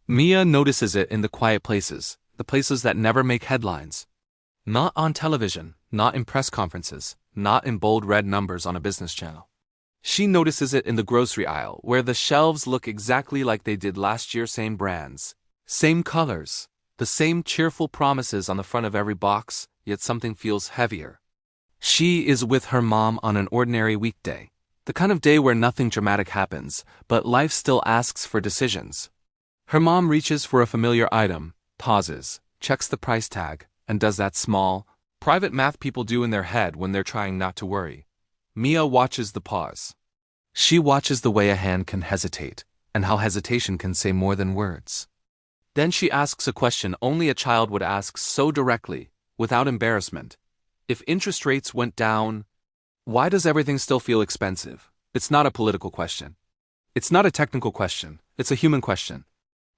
Mia notices it in the quiet places, the places that never make headlines. Not on television, not in press conferences, not in bold red numbers on a business channel. She notices it in the grocery aisle, where the shelves look exactly like they did last year, same brands, same colors, the same cheerful promises on the front of every box, yet something feels heavier. She is with her mom on an ordinary weekday, the kind of day where nothing dramatic happens, but life still asks for decisions. Her mom reaches for a familiar item, pauses, checks the price tag, and does that small, private math people do in their head when they're trying not to worry. Mia watches the pause. She watches the way a hand can hesitate, and how hesitation can say more than words. Then she asks a question only a child would ask so directly, without embarrassment. If interest rates went down, why does everything still feel expensive? It's not a political question. It's not a technical question. It's a human question.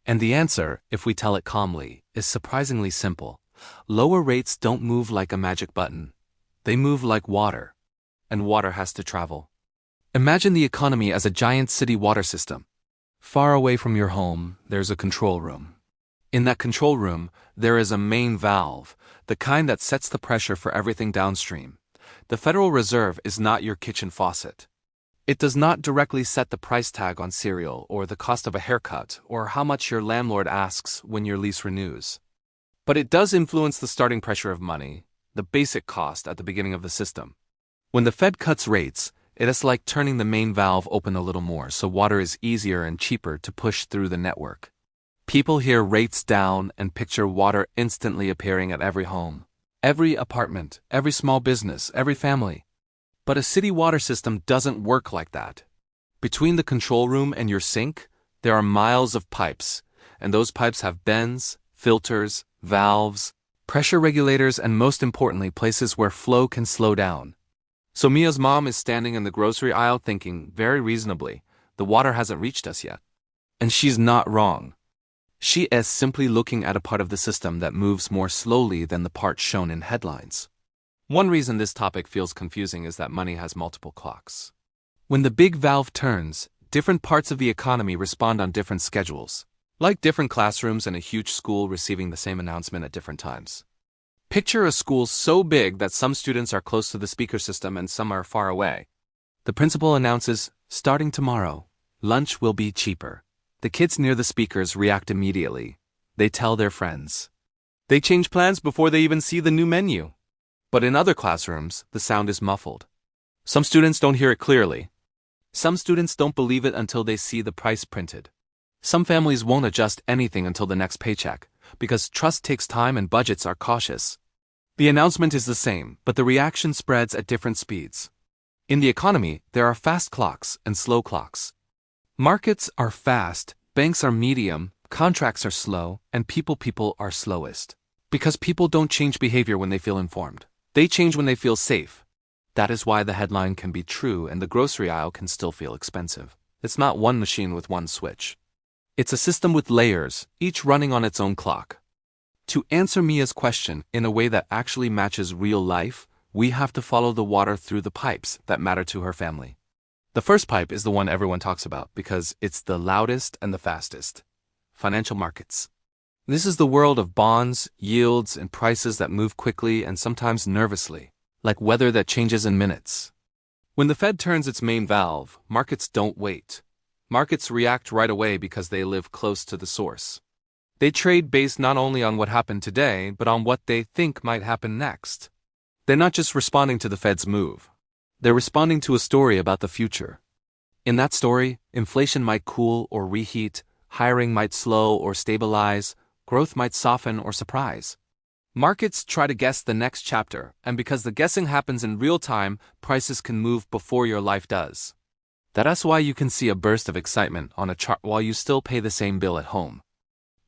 And the answer, if we tell it calmly, is surprisingly simple. Lower rates don't move like a magic button. They move like water. And water has to travel. Imagine the economy as a giant city water system. Far away from your home, there's a control room. In that control room, there is a main valve, the kind that sets the pressure for everything downstream. The Federal Reserve is not your kitchen faucet. It does not directly set the price tag on cereal or the cost of a haircut or how much your landlord asks when your lease renews. But it does influence the starting pressure of money, the basic cost at the beginning of the system. When the Fed cuts rates, it is like turning the main valve open a little more so water is easier and cheaper to push through the network. People hear rates down and picture water instantly appearing at every home, every apartment, every small business, every family. But a city water system doesn't work like that. Between the control room and your sink, there are miles of pipes, and those pipes have bends, filters, valves, pressure regulators, and most importantly, places where flow can slow down. So Mia's mom is standing in the grocery aisle thinking, very reasonably, the water hasn't reached us yet. And she's not wrong. She is simply looking at a part of the system that moves more slowly than the part shown in headlines. One reason this topic feels confusing is that money has multiple clocks. When the big valve turns, different parts of the economy respond on different schedules, like different classrooms in a huge school receiving the same announcement at different times. Picture a school so big that some students are close to the speaker system and some are far away. The principal announces, starting tomorrow, lunch will be cheaper. The kids near the speakers react immediately. They tell their friends. They change plans before they even see the new menu. But in other classrooms, the sound is muffled. Some students don't hear it clearly. Some students don't believe it until they see the price printed. Some families won't adjust anything until the next paycheck, because trust takes time and budgets are cautious. The announcement is the same, but the reaction spreads at different speeds. In the economy, there are fast clocks and slow clocks. Markets are fast, banks are medium, contracts are slow, and people are slowest. Because people don't change behavior when they feel informed. They change when they feel safe. That is why the headline can be true and the grocery aisle can still feel expensive. It's not one machine with one switch. It's a system with layers, each running on its own clock. To answer Mia's question in a way that actually matches real life, we have to follow the water through the pipes that matter to her family. The first pipe is the one everyone talks about because it's the loudest and the fastest. Financial markets. This is the world of bonds, yields, and prices that move quickly and sometimes nervously, like weather that changes in minutes. When the Fed turns its main valve, markets don't wait. Markets react right away because they live close to the source. They trade based not only on what happened today, but on what they think might happen next. They're not just responding to the Fed's move. They're responding to a story about the future. In that story, inflation might cool or reheat, hiring might slow or stabilize, growth might soften or surprise. Markets try to guess the next chapter, and because the guessing happens in real time, prices can move before your life does. That's why you can see a burst of excitement on a chart while you still pay the same bill at home.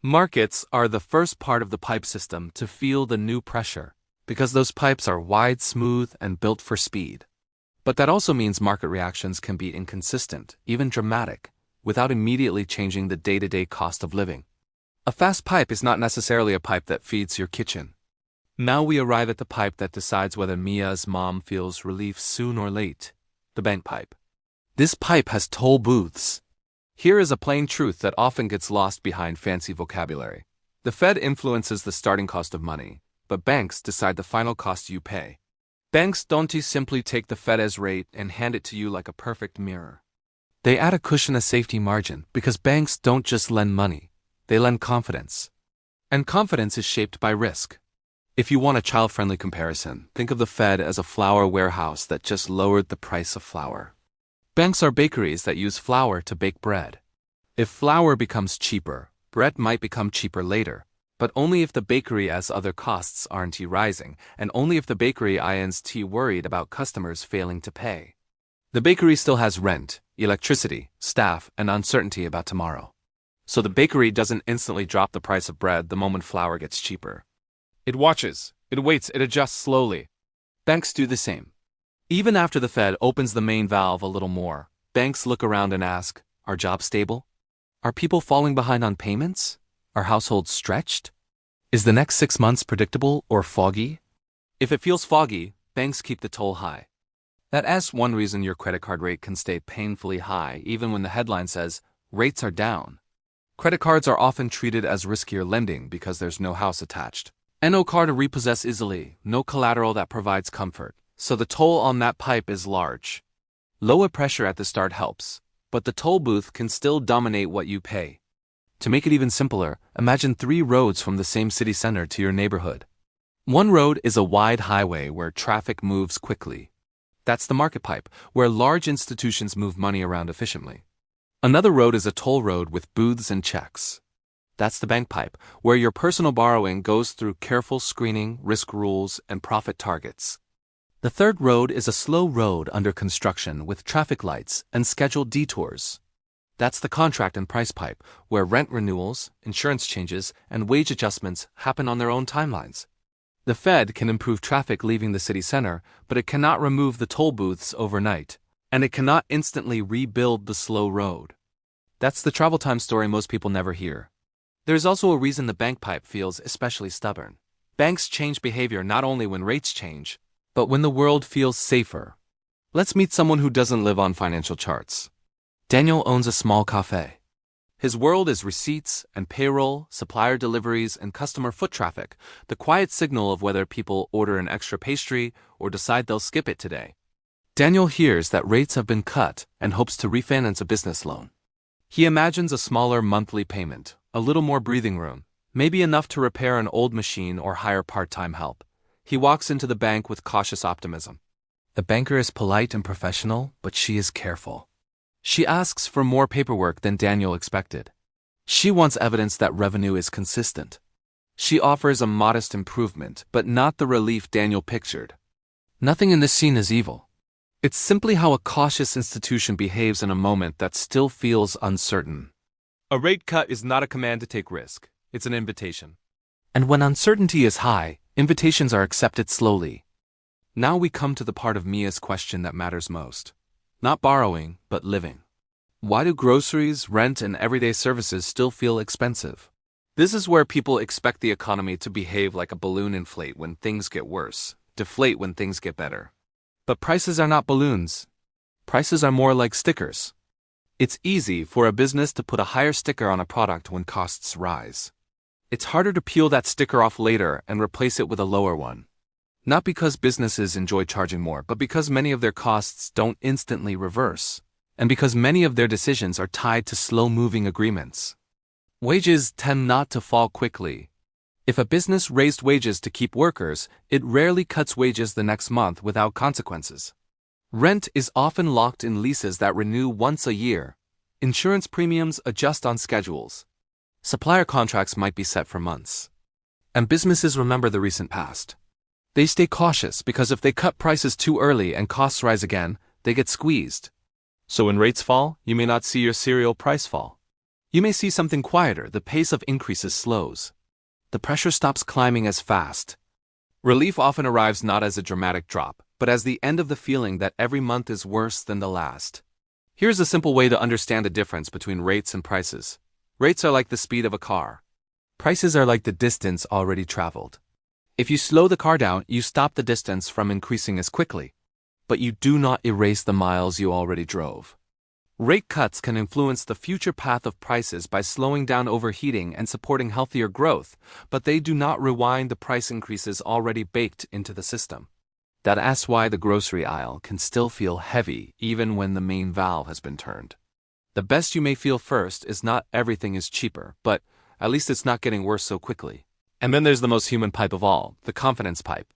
Markets are the first part of the pipe system to feel the new pressure, because those pipes are wide, smooth, and built for speed. But that also means market reactions can be inconsistent, even dramatic, without immediately changing the day-to-day cost of living. A fast pipe is not necessarily a pipe that feeds your kitchen. Now we arrive at the pipe that decides whether Mia's mom feels relief soon or late, the bank pipe. This pipe has toll booths. Here is a plain truth that often gets lost behind fancy vocabulary. The Fed influences the starting cost of money, but banks decide the final cost you pay. Banks don't simply take the Fed's rate and hand it to you like a perfect mirror. They add a cushion, a safety margin, because banks don't just lend money, they lend confidence. And confidence is shaped by risk. If you want a child-friendly comparison, think of the Fed as a flour warehouse that just lowered the price of flour. Banks are bakeries that use flour to bake bread. If flour becomes cheaper, bread might become cheaper later, but only if the bakery has other costs aren't rising, and only if the bakery isn't worried about customers failing to pay. The bakery still has rent, electricity, staff, and uncertainty about tomorrow. So the bakery doesn't instantly drop the price of bread the moment flour gets cheaper. It watches, it waits, it adjusts slowly. Banks do the same. Even after the Fed opens the main valve a little more, banks look around and ask, are jobs stable? Are people falling behind on payments? Are households stretched? Is the next 6 months predictable or foggy? If it feels foggy, banks keep the toll high. That's one reason your credit card rate can stay painfully high even when the headline says, rates are down. Credit cards are often treated as riskier lending because there's no house attached. And no car to repossess easily, no collateral that provides comfort, so the toll on that pipe is large. Lower pressure at the start helps, but the toll booth can still dominate what you pay. To make it even simpler, imagine 3 roads from the same city center to your neighborhood. One road is a wide highway where traffic moves quickly. That's the market pipe, where large institutions move money around efficiently. Another road is a toll road with booths and checks. That's the bank pipe, where your personal borrowing goes through careful screening, risk rules, and profit targets. The third road is a slow road under construction with traffic lights and scheduled detours. That's the contract and price pipe, where rent renewals, insurance changes, and wage adjustments happen on their own timelines. The Fed can improve traffic leaving the city center, but it cannot remove the toll booths overnight, and it cannot instantly rebuild the slow road. That's the travel time story most people never hear. There's also a reason the bank pipe feels especially stubborn. Banks change behavior not only when rates change, but when the world feels safer. Let's meet someone who doesn't live on financial charts. Daniel owns a small cafe. His world is receipts and payroll, supplier deliveries, and customer foot traffic, the quiet signal of whether people order an extra pastry or decide they'll skip it today. Daniel hears that rates have been cut and hopes to refinance a business loan. He imagines a smaller monthly payment, a little more breathing room, maybe enough to repair an old machine or hire part-time help. He walks into the bank with cautious optimism. The banker is polite and professional, but she is careful. She asks for more paperwork than Daniel expected. She wants evidence that revenue is consistent. She offers a modest improvement, but not the relief Daniel pictured. Nothing in this scene is evil. It's simply how a cautious institution behaves in a moment that still feels uncertain. A rate cut is not a command to take risk. It's an invitation. And when uncertainty is high, invitations are accepted slowly. Now we come to the part of Mia's question that matters most. Not borrowing, but living. Why do groceries, rent, and everyday services still feel expensive? This is where people expect the economy to behave like a balloon inflate when things get worse, deflate when things get better. But prices are not balloons. Prices are more like stickers. It's easy for a business to put a higher sticker on a product when costs rise. It's harder to peel that sticker off later and replace it with a lower one. Not because businesses enjoy charging more, but because many of their costs don't instantly reverse, and because many of their decisions are tied to slow-moving agreements. Wages tend not to fall quickly. If a business raised wages to keep workers, it rarely cuts wages the next month without consequences. Rent is often locked in leases that renew once a year. Insurance premiums adjust on schedules. Supplier contracts might be set for months. And businesses remember the recent past. They stay cautious because if they cut prices too early and costs rise again, they get squeezed. So when rates fall, you may not see your cereal price fall. You may see something quieter, the pace of increases slows. The pressure stops climbing as fast. Relief often arrives not as a dramatic drop, but as the end of the feeling that every month is worse than the last. Here's a simple way to understand the difference between rates and prices. Rates are like the speed of a car. Prices are like the distance already traveled. If you slow the car down, you stop the distance from increasing as quickly, but you do not erase the miles you already drove. Rate cuts can influence the future path of prices by slowing down overheating and supporting healthier growth, but they do not rewind the price increases already baked into the system. That's why the grocery aisle can still feel heavy even when the main valve has been turned. The best you may feel first is not everything is cheaper, but at least it's not getting worse so quickly. And then there's the most human pipe of all, the confidence pipe.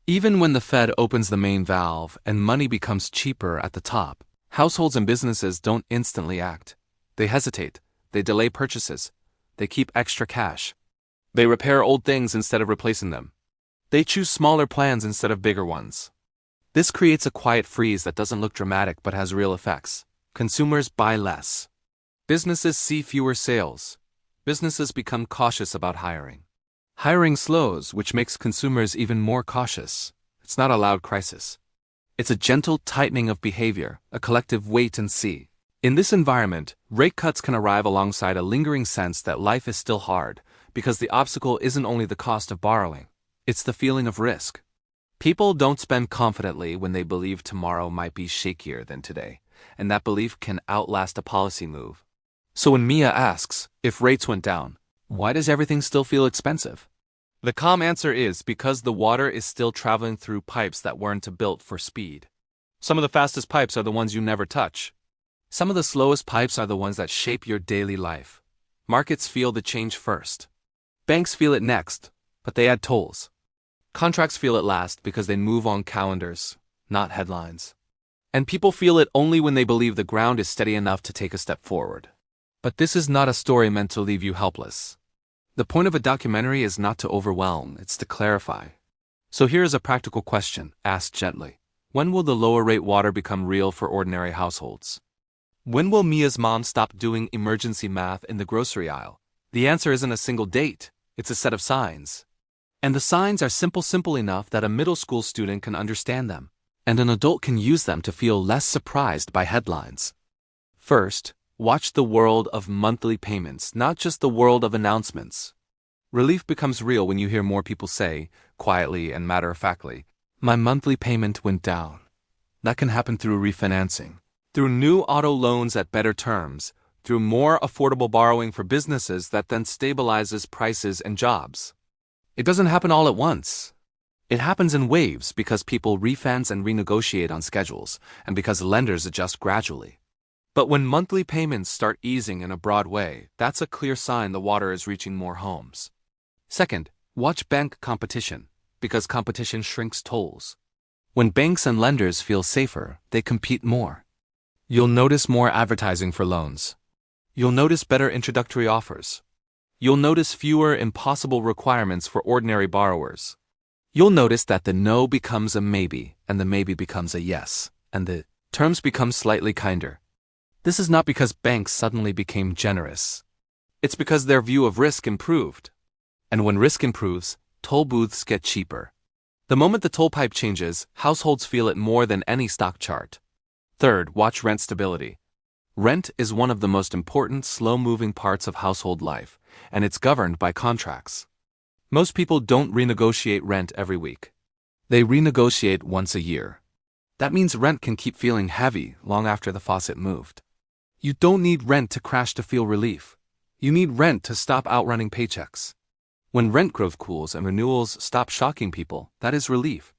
Even when the Fed opens the main valve and money becomes cheaper at the top, households and businesses don't instantly act. They hesitate, they delay purchases, they keep extra cash. They repair old things instead of replacing them. They choose smaller plans instead of bigger ones. This creates a quiet freeze that doesn't look dramatic but has real effects. Consumers buy less. Businesses see fewer sales. Businesses become cautious about hiring. Hiring slows, which makes consumers even more cautious. It's not a loud crisis. It's a gentle tightening of behavior, a collective wait and see. In this environment, rate cuts can arrive alongside a lingering sense that life is still hard, because the obstacle isn't only the cost of borrowing, it's the feeling of risk. People don't spend confidently when they believe tomorrow might be shakier than today, and that belief can outlast a policy move. So when Mia asks, if rates went down, why does everything still feel expensive? The calm answer is because the water is still traveling through pipes that weren't built for speed. Some of the fastest pipes are the ones you never touch. Some of the slowest pipes are the ones that shape your daily life. Markets feel the change first. Banks feel it next, but they add tolls. Contracts feel it last because they move on calendars, not headlines. And people feel it only when they believe the ground is steady enough to take a step forward. But this is not a story meant to leave you helpless. The point of a documentary is not to overwhelm, it's to clarify. So here is a practical question, asked gently. When will the lower rate water become real for ordinary households? When will Mia's mom stop doing emergency math in the grocery aisle? The answer isn't a single date, it's a set of signs. And the signs are simple enough that a middle school student can understand them, and an adult can use them to feel less surprised by headlines. First, watch the world of monthly payments, not just the world of announcements. Relief becomes real when you hear more people say, quietly and matter-of-factly, my monthly payment went down. That can happen through refinancing, through new auto loans at better terms, through more affordable borrowing for businesses that then stabilizes prices and jobs. It doesn't happen all at once. It happens in waves because people refinance and renegotiate on schedules, and because lenders adjust gradually. But when monthly payments start easing in a broad way, that's a clear sign the water is reaching more homes. Second, watch bank competition, because competition shrinks tolls. When banks and lenders feel safer, they compete more. You'll notice more advertising for loans. You'll notice better introductory offers. You'll notice fewer impossible requirements for ordinary borrowers. You'll notice that the no becomes a maybe, and the maybe becomes a yes, and the terms become slightly kinder. This is not because banks suddenly became generous. It's because their view of risk improved. And when risk improves, toll booths get cheaper. The moment the toll pipe changes, households feel it more than any stock chart. Third, watch rent stability. Rent is one of the most important slow-moving parts of household life, and it's governed by contracts. Most people don't renegotiate rent every week. They renegotiate once a year. That means rent can keep feeling heavy long after the faucet moved. You don't need rent to crash to feel relief. You need rent to stop outrunning paychecks. When rent growth cools and renewals stop shocking people, that is relief.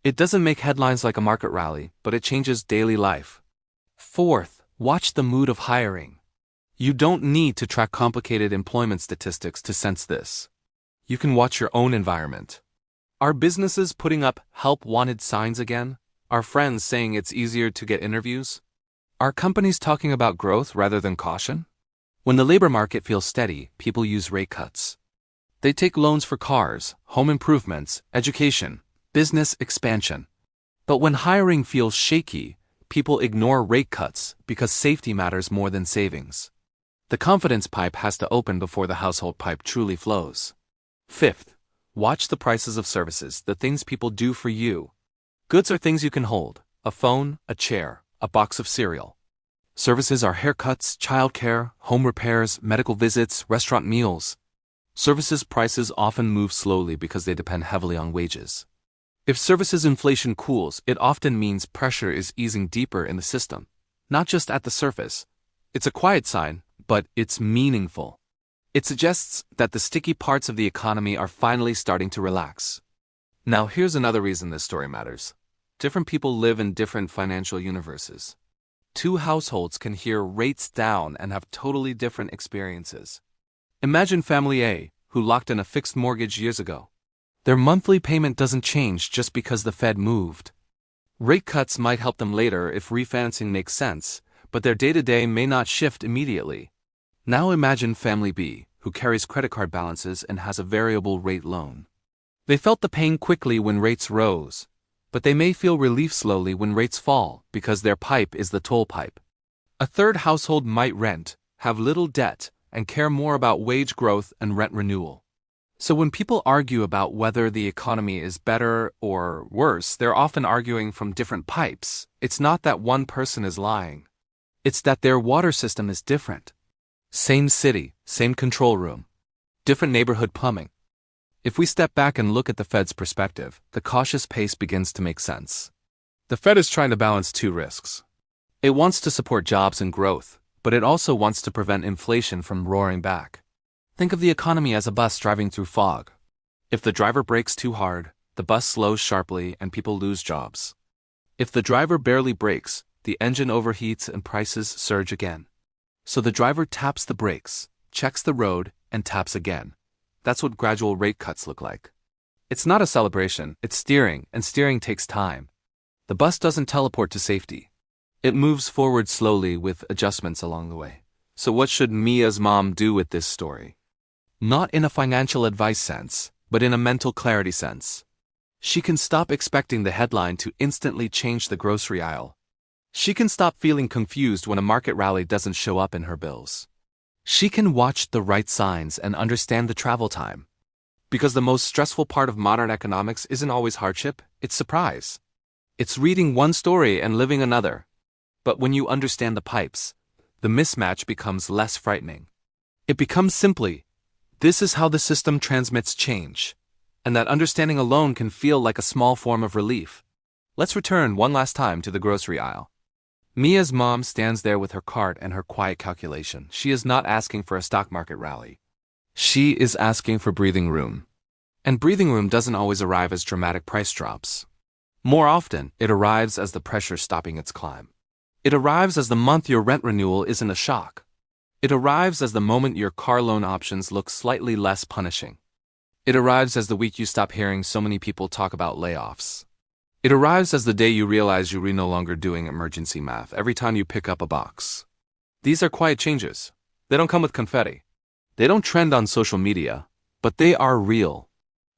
It doesn't make headlines like a market rally, but it changes daily life. Fourth, watch the mood of hiring. You don't need to track complicated employment statistics to sense this. You can watch your own environment. Are businesses putting up help wanted signs again? Are friends saying it's easier to get interviews? Are companies talking about growth rather than caution? When the labor market feels steady, people use rate cuts. They take loans for cars, home improvements, education, business expansion. But when hiring feels shaky, people ignore rate cuts because safety matters more than savings. The confidence pipe has to open before the household pipe truly flows. Fifth, watch the prices of services, the things people do for you. Goods are things you can hold: a phone, a chair, a box of cereal. Services are haircuts, childcare, home repairs, medical visits, restaurant meals. Services prices often move slowly because they depend heavily on wages. If services inflation cools, it often means pressure is easing deeper in the system, not just at the surface, It's a quiet sign, but it's meaningful. It suggests that the sticky parts of the economy are finally starting to relax. Now, here's another reason this story matters. Different people live in different financial universes. Two households can hear rates down and have totally different experiences. Imagine family A, who locked in a fixed mortgage years ago. Their monthly payment doesn't change just because the Fed moved. Rate cuts might help them later if refinancing makes sense, but their day-to-day may not shift immediately. Now imagine family B, who carries credit card balances and has a variable rate loan. They felt the pain quickly when rates rose, but they may feel relief slowly when rates fall because their pipe is the toll pipe. A third household might rent, have little debt, and care more about wage growth and rent renewal. So when people argue about whether the economy is better or worse, they're often arguing from different pipes. It's not that one person is lying. It's that their water system is different. Same city, same control room, different neighborhood plumbing. If we step back and look at the Fed's perspective, the cautious pace begins to make sense. The Fed is trying to balance two risks. It wants to support jobs and growth, but it also wants to prevent inflation from roaring back. Think of the economy as a bus driving through fog. If the driver brakes too hard, the bus slows sharply and people lose jobs. If the driver barely brakes, the engine overheats and prices surge again. So the driver taps the brakes, checks the road, and taps again. That's what gradual rate cuts look like. It's not a celebration, it's steering, and steering takes time. The bus doesn't teleport to safety. It moves forward slowly with adjustments along the way. So what should Mia's mom do with this story? Not in a financial advice sense, but in a mental clarity sense. She can stop expecting the headline to instantly change the grocery aisle. She can stop feeling confused when a market rally doesn't show up in her bills. She can watch the right signs and understand the travel time. Because the most stressful part of modern economics isn't always hardship, it's surprise. It's reading one story and living another. But when you understand the pipes, the mismatch becomes less frightening. It becomes simply, this is how the system transmits change. And that understanding alone can feel like a small form of relief. Let's return one last time to the grocery aisle. Mia's mom stands there with her cart and her quiet calculation. She is not asking for a stock market rally. She is asking for breathing room. And breathing room doesn't always arrive as dramatic price drops. More often, it arrives as the pressure stopping its climb. It arrives as the month your rent renewal isn't a shock. It arrives as the moment your car loan options look slightly less punishing. It arrives as the week you stop hearing so many people talk about layoffs. It arrives as the day you realize you're no longer doing emergency math every time you pick up a box. These are quiet changes. They don't come with confetti. They don't trend on social media, but they are real.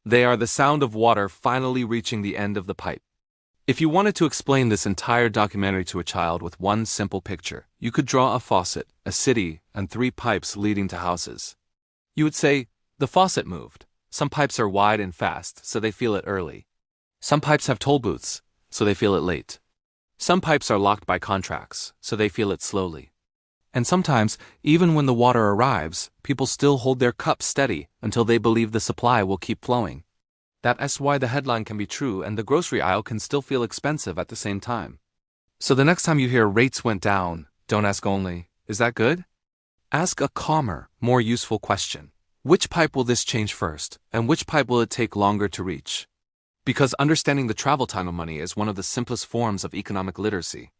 They are the sound of water finally reaching the end of the pipe. If you wanted to explain this entire documentary to a child with one simple picture, you could draw a faucet, a city, and 3 pipes leading to houses. You would say, the faucet moved. Some pipes are wide and fast, so they feel it early. Some pipes have toll booths, so they feel it late. Some pipes are locked by contracts, so they feel it slowly. And sometimes, even when the water arrives, people still hold their cups steady until they believe the supply will keep flowing. That's why the headline can be true and the grocery aisle can still feel expensive at the same time. So the next time you hear rates went down, don't ask only, is that good? Ask a calmer, more useful question. Which pipe will this change first, and which pipe will it take longer to reach? Because understanding the travel time of money is one of the simplest forms of economic literacy.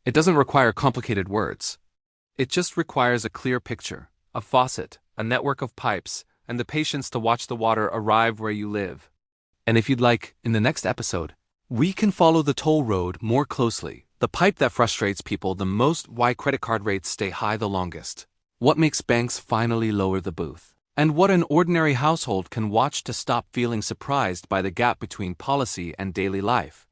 It doesn't require complicated words. It just requires a clear picture, a faucet, a network of pipes, and the patience to watch the water arrive where you live. And if you'd like, in the next episode, we can follow the toll road more closely, the pipe that frustrates people the most, why credit card rates stay high the longest, what makes banks finally lower the booth, and what an ordinary household can watch to stop feeling surprised by the gap between policy and daily life.